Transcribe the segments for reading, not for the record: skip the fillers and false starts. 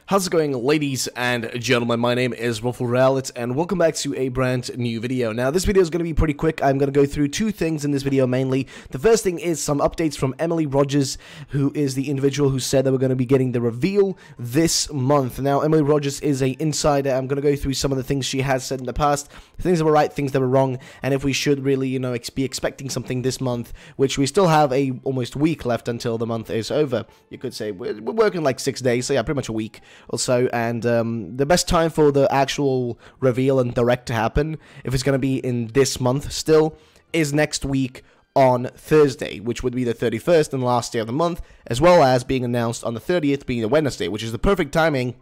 How's it going, ladies and gentlemen? My name is RuffleReality, and welcome back to a brand new video. Now, this video is going to be pretty quick. I'm going to go through two things in this video mainly. The first thing is some updates from Emily Rogers, who is the individual who said that we're going to be getting the reveal this month. Now, Emily Rogers is an insider. I'm going to go through some of the things she has said in the past, things that were right, things that were wrong, and if we should really, be expecting something this month, which we still have a almost week left until the month is over. You could say we're working like 6 days, so yeah, pretty much a week or so, and the best time for the actual reveal and direct to happen, if it's going to be in this month still, is next week on Thursday, which would be the 31st and last day of the month, as well as being announced on the 30th, being the Wednesday, which is the perfect timing.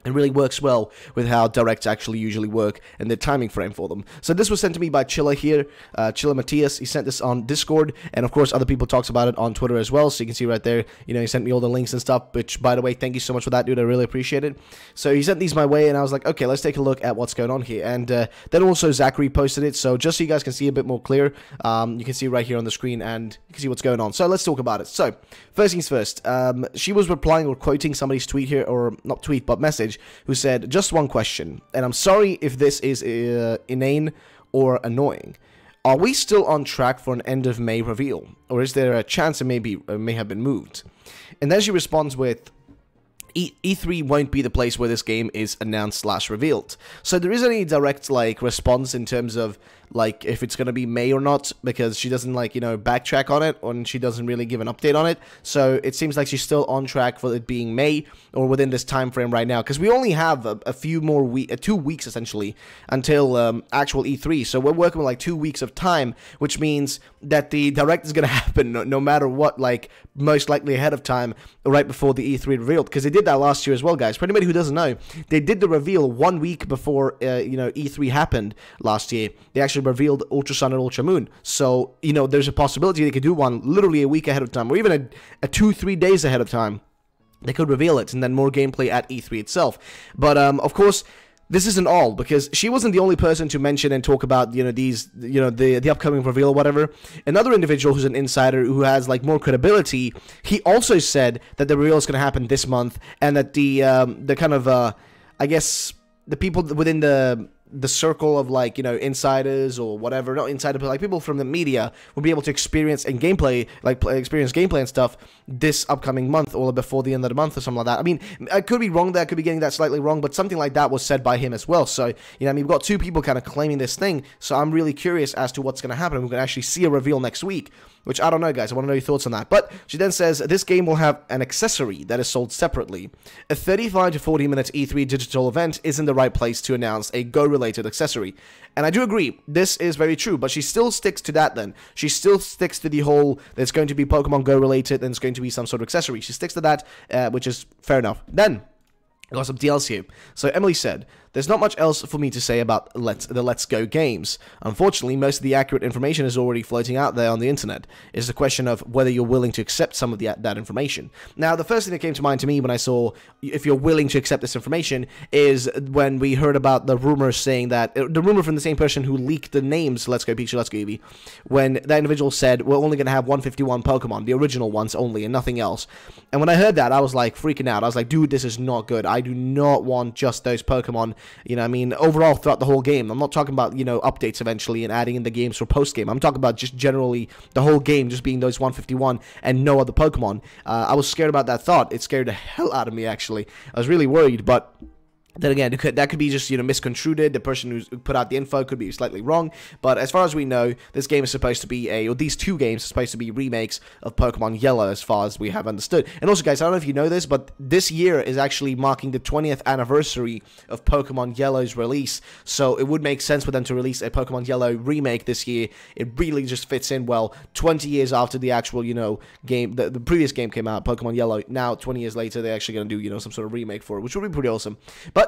It really works well with how directs actually usually work and the timing frame for them. So this was sent to me by Chilla here, Chilla Matthias. He sent this on Discord, and of course other people talked about it on Twitter as well, so you can see right there, he sent me all the links and stuff, which, by the way, thank you so much for that, dude. I really appreciate it. So he sent these my way, and I was like, okay, let's take a look at what's going on here. And then also Zachary posted it, so just so you guys can see a bit more clear, you can see right here on the screen, and you can see what's going on. So let's talk about it. So, first things first, she was replying or quoting somebody's tweet here, or not tweet, but message, who said, just one question, and I'm sorry if this is inane or annoying. Are we still on track for an end of May reveal, or is there a chance it may have been moved? And then she responds with, E3 won't be the place where this game is announced / revealed. So there isn't any direct response in terms of if it's gonna be May or not, because she doesn't backtrack on it, and she doesn't really give an update on it. So it seems like she's still on track for it being May, or within this time frame right now, because we only have a few more 2 weeks essentially until actual E3. So we're working with 2 weeks of time, which means that the direct is gonna happen no matter what, most likely ahead of time, right before the E3 revealed, because they did that last year as well, guys. For anybody who doesn't know, they did the reveal 1 week before E3 happened last year. They actually revealed Ultra Sun and Ultra Moon, so there's a possibility they could do one literally a week ahead of time, or even a 2-3 days ahead of time. They could reveal it, and then more gameplay at E3 itself. But of course, this isn't all, because she wasn't the only person to mention and talk about the upcoming reveal or whatever. Another individual who's an insider who has more credibility, he also said that the reveal is going to happen this month, and that the kind of I guess the people within the circle of insiders or whatever, not insider, but people from the media will be able to experience and gameplay, experience gameplay and stuff this upcoming month or before the end of the month or something like that. I mean, I could be wrong there, I could be getting that slightly wrong, but something like that was said by him as well. So, we've got two people kind of claiming this thing, so I'm really curious as to what's going to happen. We're going to actually see a reveal next week, which I don't know, guys. I want to know your thoughts on that. But she then says, this game will have an accessory that is sold separately. A 35 to 40 minute E3 digital event isn't the right place to announce a Go-related accessory. And I do agree, this is very true, but she still sticks to that then. She still sticks to the whole, there's going to be Pokemon Go-related, and it's going to be some sort of accessory. She sticks to that, which is fair enough. Then, I got some details here. So Emily said, there's not much else for me to say about the Let's Go games. Unfortunately, most of the accurate information is already floating out there on the internet. It's a question of whether you're willing to accept some of that information. Now, the first thing that came to mind to me when I saw if you're willing to accept this information is when we heard about the rumor saying that, the rumor from the same person who leaked the names Let's Go Pikachu, Let's Go Eevee, when that individual said, we're only going to have 151 Pokemon, the original ones only, and nothing else. And when I heard that, I was freaking out. I was like, dude, this is not good. I do not want just those Pokemon, overall throughout the whole game. I'm not talking about, updates eventually and adding in the games for post-game. I'm talking about just generally the whole game just being those 151 and no other Pokemon. I was scared about that thought. It scared the hell out of me, actually. I was really worried, but then again, that could be just, misconstrued. The person who put out the info could be slightly wrong. But as far as we know, this game is supposed to be or these two games are supposed to be remakes of Pokemon Yellow, as far as we have understood. And also, guys, I don't know if you know this, but this year is actually marking the 20th anniversary of Pokemon Yellow's release. So it would make sense for them to release a Pokemon Yellow remake this year. It really just fits in well. 20 years after the actual, game, the previous game came out, Pokemon Yellow. Now, 20 years later, they're actually going to do, some sort of remake for it, which would be pretty awesome. But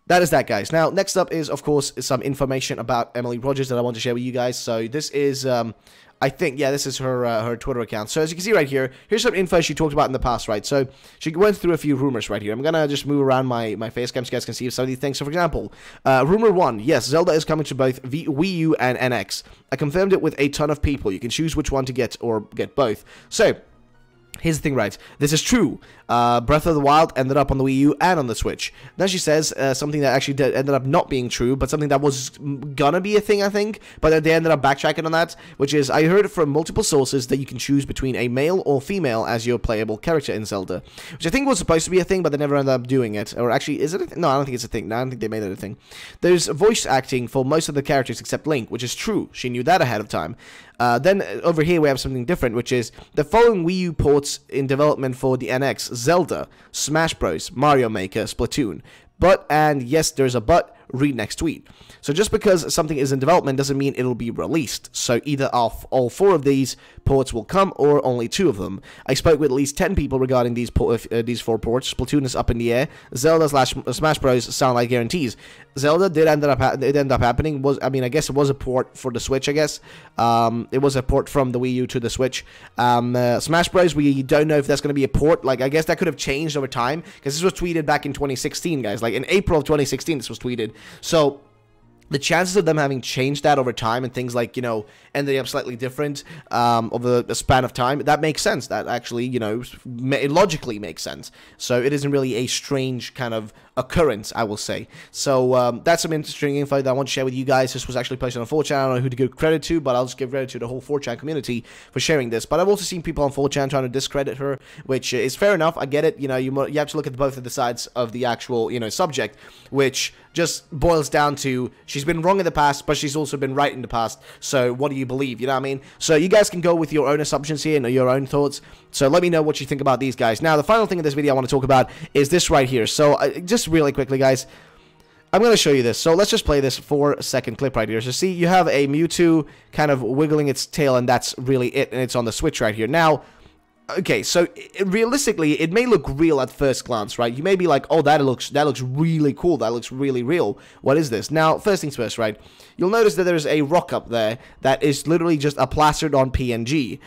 that is that, guys. Now, next up is, of course, some information about Emily Rogers that I want to share with you guys. So this is, I think, yeah, this is her Twitter account. So as you can see right here, here's some info she talked about in the past, right? So she went through a few rumors right here. I'm gonna just move around my face cam so you guys can see some of these things. So for example, rumor 1, yes, Zelda is coming to both Wii U and NX. I confirmed it with a ton of people. You can choose which one to get or get both. So Here's the thing, right? This is true. Breath of the Wild ended up on the Wii U and on the Switch. Then she says something that actually ended up not being true, but something that was gonna be a thing, I think. But they ended up backtracking on that, which is, I heard from multiple sources that you can choose between a male or female as your playable character in Zelda, which I think was supposed to be a thing, but they never ended up doing it. Or actually, is it a thing? No, I don't think it's a thing. No, I don't think they made it a thing. There's voice acting for most of the characters except Link, which is true. She knew that ahead of time. Then over here we have something different, which is the following Wii U ports in development for the NX: Zelda, Smash Bros, Mario Maker, Splatoon. But, and yes, there's a but, read next tweet. So just because something is in development doesn't mean it'll be released. So either all 4 of these ports will come, or only 2 of them. I spoke with at least 10 people regarding these 4 ports. Splatoon is up in the air. Zelda / Smash Bros sound like guarantees. Zelda did end up happening. I guess it was a port for the Switch. I guess it was a port from the Wii U to the Switch. Smash Bros, we don't know if that's going to be a port. Like, I guess that could have changed over time, because this was tweeted back in 2016, guys. Like in April of 2016, this was tweeted. So the chances of them having changed that over time and things like, you know, ending up slightly different over the span of time, that makes sense. That actually, you know, it logically makes sense. So it isn't really a strange kind of occurrence, I will say. So that's some interesting info that I want to share with you guys. This was actually posted on 4chan. I don't know who to give credit to, but I'll just give credit to the whole 4chan community for sharing this. But I've also seen people on 4chan trying to discredit her, which is fair enough. I get it. You know, you have to look at both of the sides of the actual, you know, subject, which just boils down to she's been wrong in the past, but she's also been right in the past. So what do you believe? You know what I mean? So you guys can go with your own assumptions here and your own thoughts. So let me know what you think about these guys. Now, the final thing in this video I want to talk about is this right here. So just really quickly, guys, I'm going to show you this. So let's just play this 4-second clip right here. So see, you have a Mewtwo kind of wiggling its tail, and that's really it. And it's on the Switch right here. Now, okay, so realistically, it may look real at first glance, right? You may be like, oh, that looks really cool. That looks really real. What is this? Now, first things first, right? You'll notice that there's a rock up there that is literally just a plastered on PNG.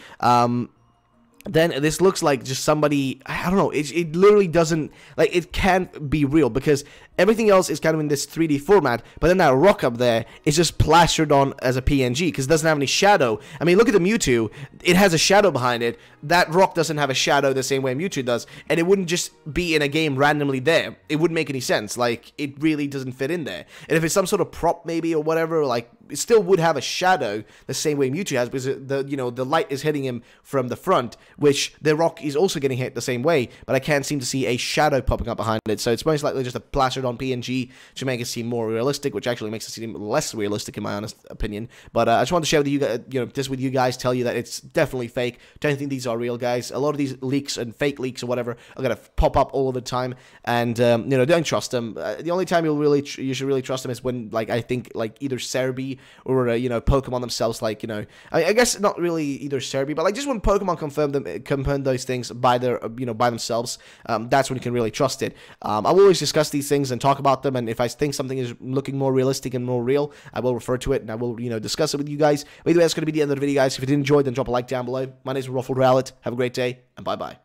Then this looks like just somebody, I don't know, it literally doesn't, like, it can't be real, because everything else is kind of in this 3D format, but then that rock up there is just plastered on as a PNG, because it doesn't have any shadow. I mean, look at the Mewtwo, it has a shadow behind it. That rock doesn't have a shadow the same way Mewtwo does, and it wouldn't just be in a game randomly there. It wouldn't make any sense. Like, it really doesn't fit in there. And if it's some sort of prop maybe or whatever, like, it still would have a shadow the same way Mewtwo has, because the light is hitting him from the front, which the rock is also getting hit the same way, but I can't seem to see a shadow popping up behind it. So it's most likely just a plastered on PNG to make it seem more realistic, which actually makes it seem less realistic in my honest opinion. But I just wanted to share with you guys, this with you guys, tell you that it's definitely fake. Don't think these are real, guys. A lot of these leaks and fake leaks or whatever are gonna pop up all of the time, and don't trust them. The only time you should really trust them is when, like, I think, like, either Cerebi or Pokemon themselves, like, I guess not really either Cerebi, but like just when Pokemon confirm those things by their by themselves, that's when you can really trust it. I will always discuss these things and talk about them, and if I think something is looking more realistic and more real, I will refer to it and I will discuss it with you guys. But either way, that's going to be the end of the video, guys. If you did enjoy, then drop a like down below. My name is Ruffled Reality. Have a great day, and bye bye.